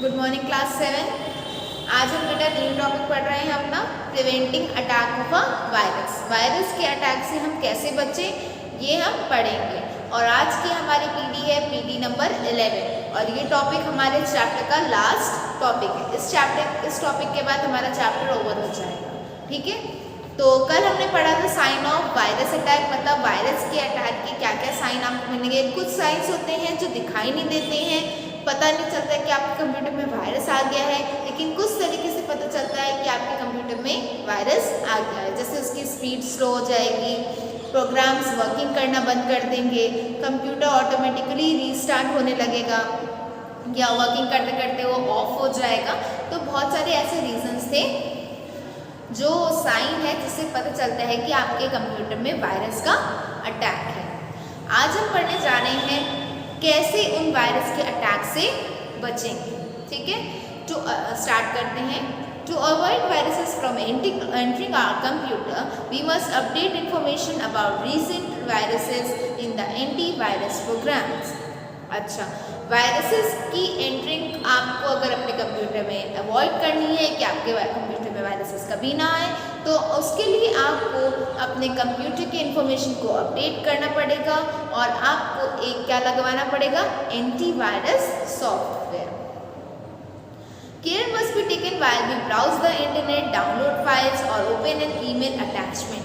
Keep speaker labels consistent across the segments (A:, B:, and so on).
A: Good morning class 7। आज हम बेटा न्यू टॉपिक पढ़ रहे हैं अपना preventing attack of a virus. Virus के अटैक से हम कैसे बचें ये हम पढ़ेंगे। और आज की हमारी पीडी है पीडी नंबर 11 और ये टॉपिक हमारे चैप्टर का लास्ट टॉपिक है। इस टॉपिक के बाद हमारा चैप्टर ओवर हो जाएगा। ठीक है, तो कल हमने पढ़ा था साइन ऑफ वायरस अटैक, मतलब वायरस के अटैक के क्या क्या साइन आपको मिलेंगे। कुछ साइंस होते हैं जो दिखाई नहीं देते हैं, पता नहीं चलता है कि आपके कंप्यूटर में वायरस आ गया है, लेकिन कुछ तरीके से पता चलता है कि आपके कंप्यूटर में वायरस आ गया है। जैसे उसकी स्पीड स्लो हो जाएगी, प्रोग्राम्स वर्किंग करना बंद कर देंगे, कंप्यूटर ऑटोमेटिकली रीस्टार्ट होने लगेगा या वर्किंग करते करते वो ऑफ हो जाएगा। तो बहुत सारे ऐसे रीजंस थे जो साइन है जिससे पता चलता है कि आपके कंप्यूटर में वायरस का अटैक है। आज हम पढ़ने जा रहे हैं कैसे उन वायरस के अटैक से बचेंगे। ठीक है, तो स्टार्ट करते हैं। To avoid viruses from entering our computer we must update information about recent viruses in the antivirus programs. अच्छा, वायरसेस की एंट्रिंग आपको अगर अपने कंप्यूटर में अवॉइड करनी है कि आपके कंप्यूटर में वायरसेस कभी ना आए, तो उसके लिए आपको अपने कंप्यूटर के इंफॉर्मेशन को अपडेट करना पड़ेगा और आपको एक क्या लगवाना पड़ेगा, antivirus software. Care must be taken while we browse the internet, download files और ओपन एन ईमेल अटैचमेंट।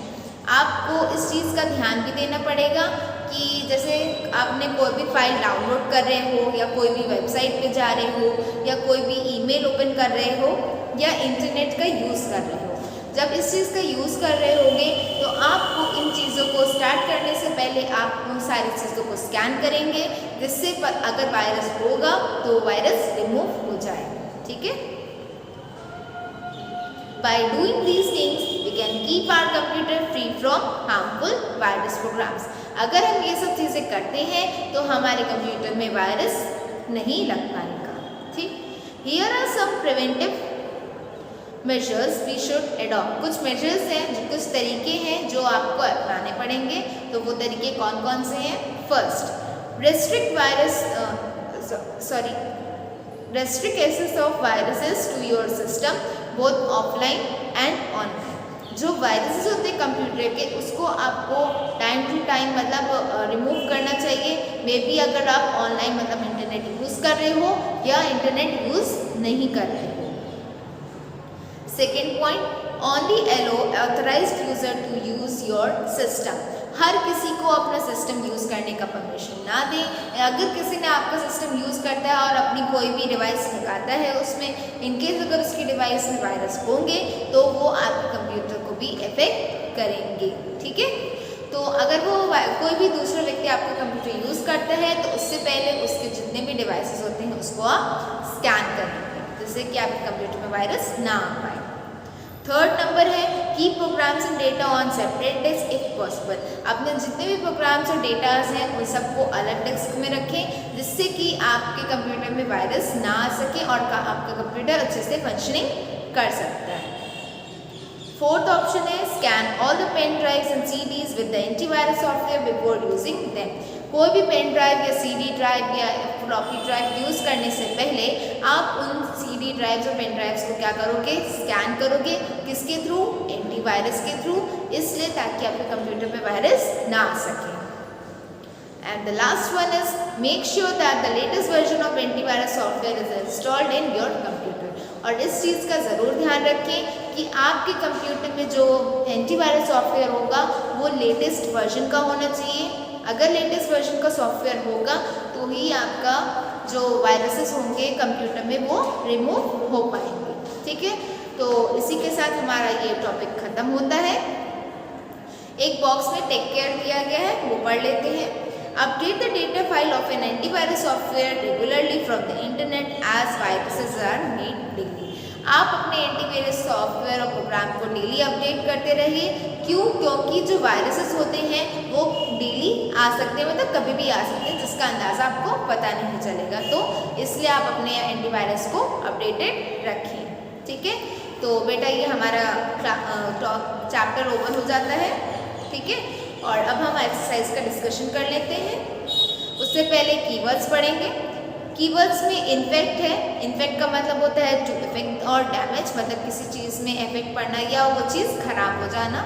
A: आपको इस चीज़ का ध्यान भी देना पड़ेगा कि जैसे आपने कोई भी फाइल डाउनलोड कर रहे हो या कोई भी वेबसाइट पे जा रहे हो या कोई भी ईमेल ओपन कर रहे हो या इंटरनेट का यूज़ कर रहे हो, जब इस चीज़ का यूज़ कर रहे होंगे तो आपको इन चीज़ों को स्टार्ट करने से पहले आप उन सारी चीज़ों को स्कैन करेंगे, जिससे अगर वायरस होगा तो वायरस रिमूव हो जाए। ठीक है, By doing these things, we can keep our computer free from harmful virus programs. अगर हम ये सब चीज़ें करते हैं तो हमारे कंप्यूटर में वायरस नहीं लग पाएगा। ठीक, Here are some preventive measures we should adopt. कुछ measures हैं, कुछ तरीके हैं जो आपको अपनाने पड़ेंगे। तो वो तरीके कौन कौन से हैं? First, restrict access of viruses to your system both offline and online। जो वायरसेस होते हैं कंप्यूटर के, उसको आपको टाइम टू टाइम मतलब रिमूव करना चाहिए। मे बी अगर आप ऑनलाइन मतलब इंटरनेट यूज़ कर रहे हो या इंटरनेट यूज़ नहीं कर रहे हो। Second point, only allow authorised user to use your system. हर किसी को अपना सिस्टम यूज़ करने का परमिशन ना दें। अगर किसी ने आपका सिस्टम यूज़ करता है और अपनी कोई भी डिवाइस लगाता है उसमें, इनकेस अगर उसकी डिवाइस में वायरस होंगे तो वो आपके कंप्यूटर को भी इफेक्ट करेंगे। ठीक है, तो अगर वो कोई भी दूसरा व्यक्ति आपका कंप्यूटर यूज़ करता है तो उससे पहले उसके जितने भी डिवाइसेस होते हैं उसको आप स्कैन करेंगे, जिससे कि आपके कंप्यूटर में वायरस ना आ पाए। थर्ड नंबर है, keep programs and data on separate disk if possible. अपने जितने भी प्रोग्राम्स और डेटाज हैं उन सबको अलग डिस्क में रखें, जिससे कि आपके कंप्यूटर में वायरस ना आ सके और आपका कंप्यूटर अच्छे से फंक्शनिंग कर सकता है। फोर्थ ऑप्शन है, scan all the pen drives and CDs with the antivirus software before using them. कोई भी पेन ड्राइव या सीडी ड्राइव या फ्लॉपी ड्राइव यूज़ करने से पहले आप उन सीडी ड्राइव्स और पेन ड्राइव्स को क्या करोगे, स्कैन करोगे। किसके थ्रू? एंटीवायरस के थ्रू, इसलिए ताकि आपके कंप्यूटर में वायरस ना आ सके। And the last one is make sure that the latest version of antivirus software is installed in your computer. और इस चीज़ का ज़रूर ध्यान रखें कि आपके कंप्यूटर में जो एंटीवायरस सॉफ्टवेयर होगा वो लेटेस्ट वर्जन का होना चाहिए। अगर लेटेस्ट वर्जन का सॉफ्टवेयर होगा तो ही आपका जो वायरसेस होंगे कंप्यूटर में वो रिमूव हो पाएंगे। ठीक है, तो इसी के साथ हमारा ये टॉपिक ख़त्म होता है। एक बॉक्स में टेक केयर दिया गया है, वो पढ़ लेते हैं। Update the data file of an antivirus software regularly from the internet as viruses are made daily. आप अपने एंटीवायरस सॉफ्टवेयर और प्रोग्राम को डेली अपडेट करते रहिए। क्यों? क्योंकि जो वायरसेस होते हैं वो डेली आ सकते हैं, मतलब कभी भी आ सकते हैं, जिसका अंदाज़ा आपको पता नहीं चलेगा। तो इसलिए आप अपने एंटीवायरस को अपडेटेड रखिए। ठीक है, तो बेटा ये हमारा चैप्टर ओवर हो जाता है। ठीक है, और अब हम एक्सरसाइज का डिस्कशन कर लेते हैं। उससे पहले कीवर्ड्स पढ़ेंगे। कीवर्ड्स में इन्फेक्ट है, इन्फेक्ट का मतलब होता है टू इफेक्ट और डैमेज, मतलब किसी चीज़ में इफेक्ट पड़ना या वो चीज़ खराब हो जाना।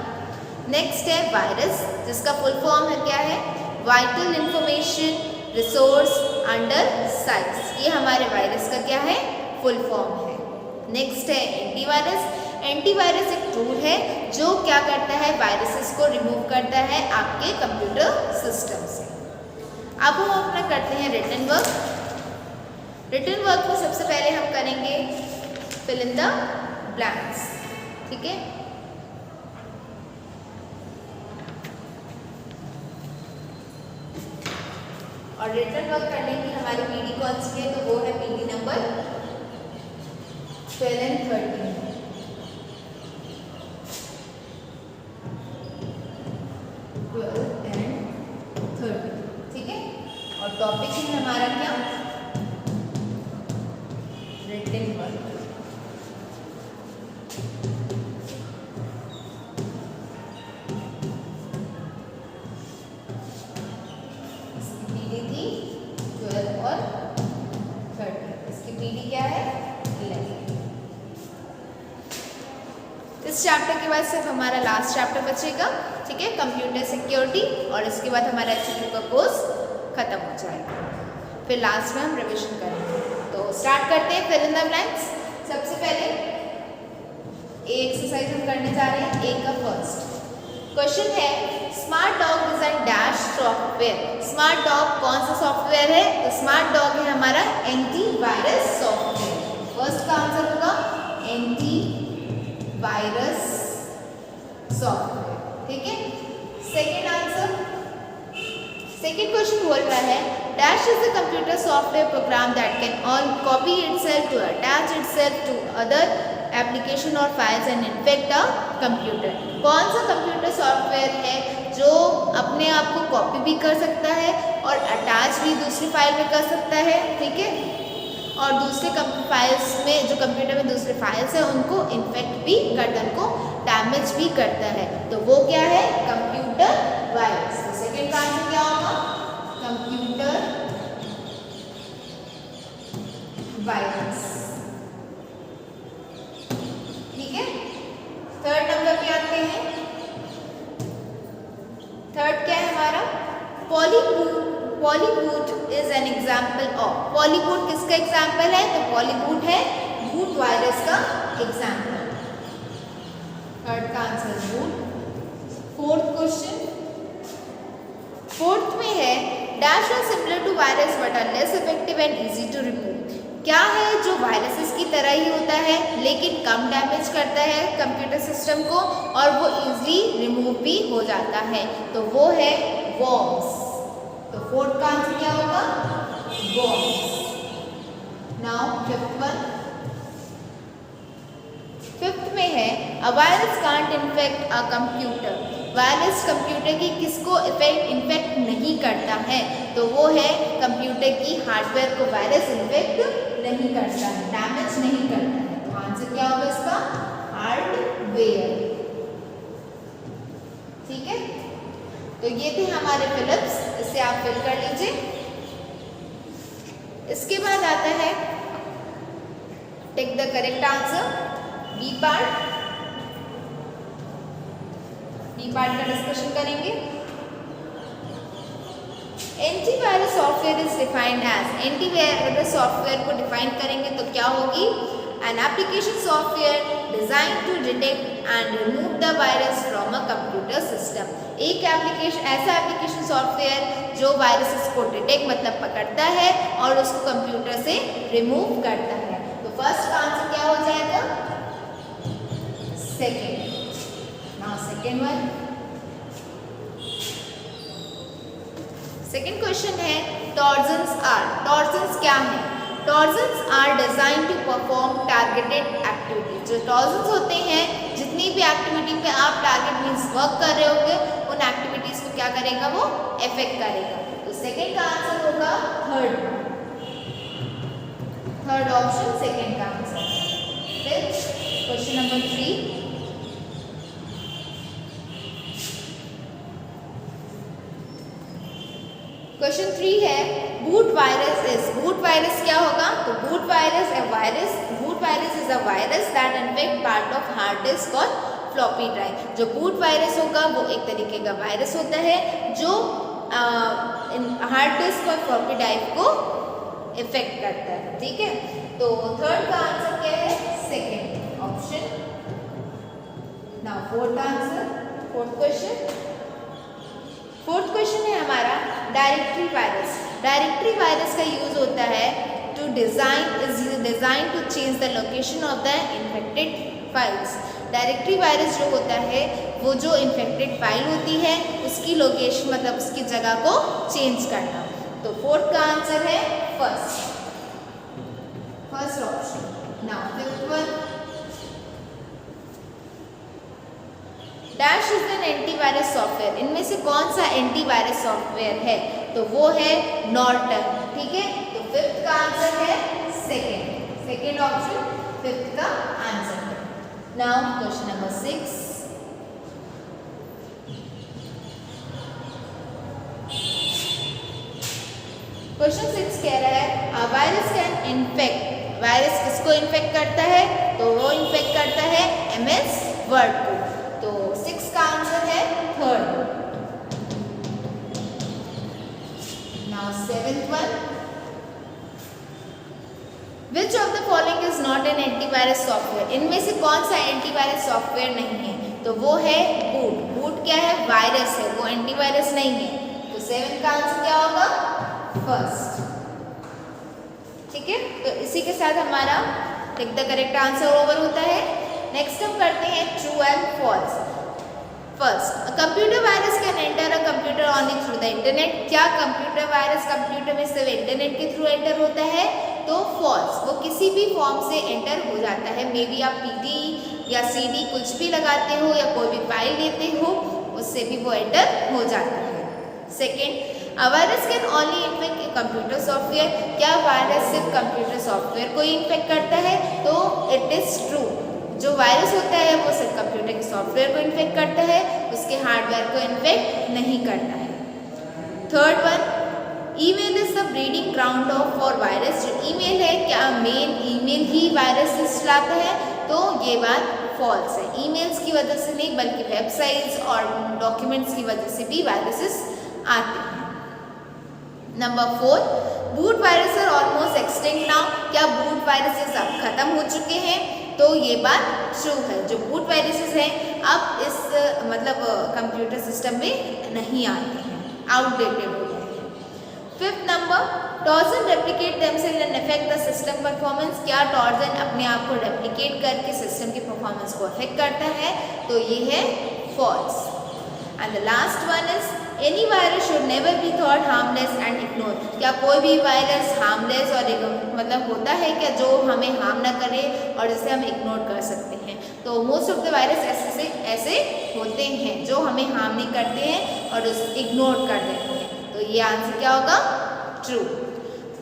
A: नेक्स्ट है वायरस, जिसका फुल फॉर्म है क्या है, vital information resource under size, ये हमारे वायरस का क्या है, फुल फॉर्म है। नेक्स्ट है एंटीवायरस, एंटीवायरस एक टूल है जो क्या करता है, वायरसेस को रिमूव करता है आपके कंप्यूटर सिस्टम से। अब हम अपना करते हैं रिटन वर्क। रिटन वर्क में सबसे पहले हम करेंगे फिल इन द ब्लैंक्स, ठीक है। और रिटन वर्क करने की हमारी पीडी कौन सी है, तो वो है पीडी नंबर 12 and 13। 12 and 13, ठीक है। और टॉपिक है हमारा क्या, रिटन वर्क। इसकी पीडी थी 12 और 13, इसकी पीडी क्या है 11। इस चैप्टर के बाद सिर्फ हमारा लास्ट चैप्टर बचेगा, ठीक है, कंप्यूटर सिक्योरिटी, और इसके बाद हमारा एचटीएमएल का कोर्स खत्म हो जाएगा। फिर लास्ट में हम रिवीजन करेंगे। तो स्टार्ट करते हैं फिल इन द ब्लैंक्स। सबसे पहले ए एक्सरसाइज हम करने जा रहे हैं। ए का फर्स्ट क्वेश्चन है, smart dog design dash software. Smart dog कौन सा सॉफ्टवेयर है, तो स्मार्ट डॉग है हमारा एंटीवायरस सॉफ्टवेयर। फर्स्ट का आंसर होगा एंटीवायरस सॉफ्टवेयर, ठीक है। सेकेंड आंसर, सेकेंड क्वेश्चन बोल रहा है, dash is a computer software program that can on copy itself to attach itself to other application और files and infect a computer. कौन सा कंप्यूटर सॉफ्टवेयर है जो अपने आप को कॉपी भी कर सकता है और अटैच भी दूसरी फाइल में कर सकता है, ठीक है, और दूसरे फाइल्स में, जो कंप्यूटर में दूसरे फाइल्स हैं उनको इन्फेक्ट भी करता है, उनको डैमेज भी करता है, तो वो क्या है, कंप्यूटर वायरस। तो सेकेंड का आंसर क्या होगा, कंप्यूटर वायरस, ठीक है। थर्ड नंबर पे आते हैं। थर्ड क्या है हमारा, polyboot is an example of. Polyboot किसका एग्जाम्पल है, तो पॉलीबूट है बूट वायरस का एग्जाम्पल। थर्ड का answer boot. Fourth question, fourth में है, dash are similar to virus but are less effective and easy to remove. क्या है जो वायरसेस की तरह ही होता है लेकिन कम डैमेज करता है कंप्यूटर सिस्टम को और वो इजीली रिमूव भी हो जाता है, तो वो है वर्म्स। तो फोर्थ का आंसर क्या होगा, worms. Now fifth one, fifth में है, a virus can't infect a computer. Virus computer की किसको इन्फेक्ट नहीं करता है, तो वो है कंप्यूटर की हार्डवेयर को वायरस इन्फेक्ट नहीं करता है, डैमेज नहीं करता है। तो आंसर क्या होगा इसका, हार्डवेयर, ठीक है। तो ये थे हमारे फिलिप्स, इसे आप फिल कर लीजिए। इसके बाद आता है take the correct answer, B part. B part का डिस्कशन करेंगे। Antivirus software is defined as, antivirus software को डिफाइन करेंगे तो क्या होगी, an application software design to detect and remove the virus from a computer system. एक application, ऐसा application software जो वायरसेस को डिटेक्ट मतलब पकड़ता है और उसको कंप्यूटर से रिमूव करता है। तो फर्स्ट का आंसर क्या हो जाएगा, second. Now second one, second question है, टॉर्जन्स आर, टॉर्जन्स क्या है, Trojans are design to perform targeted activity. जो टॉर्जन्स होते हैं, जितनी भी एक्टिविटी पे आप टारगेट मीन्स वर्क कर रहे होंगे, उन एक्टिविटीज को क्या करेगा, वो इफेक्ट करेगा। तो सेकेंड का आंसर होगा थर्ड, थर्ड ऑप्शन सेकेंड का आंसर। फिर क्वेश्चन नंबर 3, क्वेश्चन 3 है, boot virus is, boot boot virus क्या होगा? तो boot virus is a virus that infect part of hard disk और फ्लॉपी ड्राइव। जो बूट वायरस होगा वो एक तरीके का वायरस होता है जो हार्ड डिस्क और फ्लॉपी ड्राइव को इफेक्ट करता है। ठीक है, तो थर्ड का आंसर क्या है? Second option. Now fourth answer, fourth question है हमारा डायरेक्टरी वायरस। डायरेक्टरी वायरस का यूज होता है to design to change the location of the infected files. Directory virus जो होता है वो जो इन्फेक्टेड फाइल होती है उसकी लोकेशन मतलब उसकी जगह को चेंज करना। तो फोर्थ का आंसर है first option. Now fifth one, dash is an antivirus software. इनमें से कौन सा एंटीवायरस सॉफ्टवेयर है? तो वो है नॉर्टन। ठीक है, तो फिफ्थ का आंसर है सेकेंड ऑप्शन फिफ्थ का आंसर है। नाउ क्वेश्चन नंबर 6, क्वेश्चन 6 कह रहा है वायरस कैन इन्फेक्ट। वायरस किसको इन्फेक्ट करता है? तो वो इन्फेक्ट करता है MS वर्ड को। तो 6 का आंसर है third. Now seventh one, which of the following is not an antivirus software. इनमें से कौन सा एंटीवायरस सॉफ्टवेयर नहीं है? तो वो है बूट। बूट क्या है? वायरस है, वो एंटीवायरस नहीं है। तो सेवेंथ का आंसर क्या होगा? फर्स्ट। ठीक है, तो इसी के साथ हमारा tick the correct answer over होता है। नेक्स्ट हम करते हैं true and false. First, computer virus can enter a computer only through the internet. क्या कंप्यूटर वायरस कंप्यूटर में सिर्फ इंटरनेट के थ्रू एंटर होता है? तो फॉल्स, वो किसी भी फॉर्म से एंटर हो जाता है। मे बी आप PD या CD कुछ भी लगाते हो या कोई भी फाइल लेते हो उससे भी वो एंटर हो जाता है। Second, a virus can only infect computer software. क्या वायरस सिर्फ कंप्यूटर सॉफ्टवेयर को ही इन्फेक्ट करता है? तो इट इज ट्रू। जो वायरस होता है वो सिर्फ कंप्यूटर के सॉफ्टवेयर को इन्फेक्ट करता है, उसके हार्डवेयर को इन्फेक्ट नहीं करता है। Third one, email is the breeding ground of for virus. जो ईमेल है, क्या मेन ईमेल ही वायरस लाता है? तो ये बात फॉल्स है। ईमेल्स की वजह से नहीं बल्कि वेबसाइट्स और डॉक्यूमेंट्स की वजह से भी वायरसेस आते हैं। Number 4, boot virus are almost extinct now. क्या बूट वायरसेस अब खत्म हो चुके हैं? तो ये बात ट्रू है। जो बूट वायरसेस हैं अब इस मतलब कंप्यूटर सिस्टम में नहीं आते हैं, आउटडेटेड हो गए हैं। Fifth number, torsion replicate themselves and affect the system performance. क्या टॉर्जन अपने आप को रेप्लिकेट करके सिस्टम की परफॉर्मेंस को अफेक्ट करता है? तो ये है false. And the last one is any virus should never be thought harmless and ignore. क्या कोई भी वायरस हार्मलेस और मतलब होता है क्या जो हमें हार्म ना करे और जिसे हम इग्नोर कर सकते हैं? तो मोस्ट ऑफ द वायरस ऐसे होते हैं जो हमें हार्म नहीं करते हैं और उसे इग्नोर कर देते हैं। तो ये आंसर क्या होगा? ट्रू।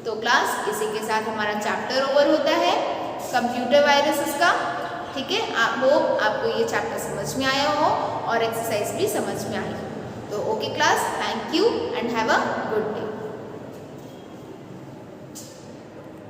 A: तो क्लास, इसी के साथ हमारा चैप्टर ओवर होता है कंप्यूटर वायरसेस का। ठीक है, आपको ये चैप्टर समझ में आया हो और एक्सरसाइज भी समझ में आई हो। तो okay class, thank you and have a good day.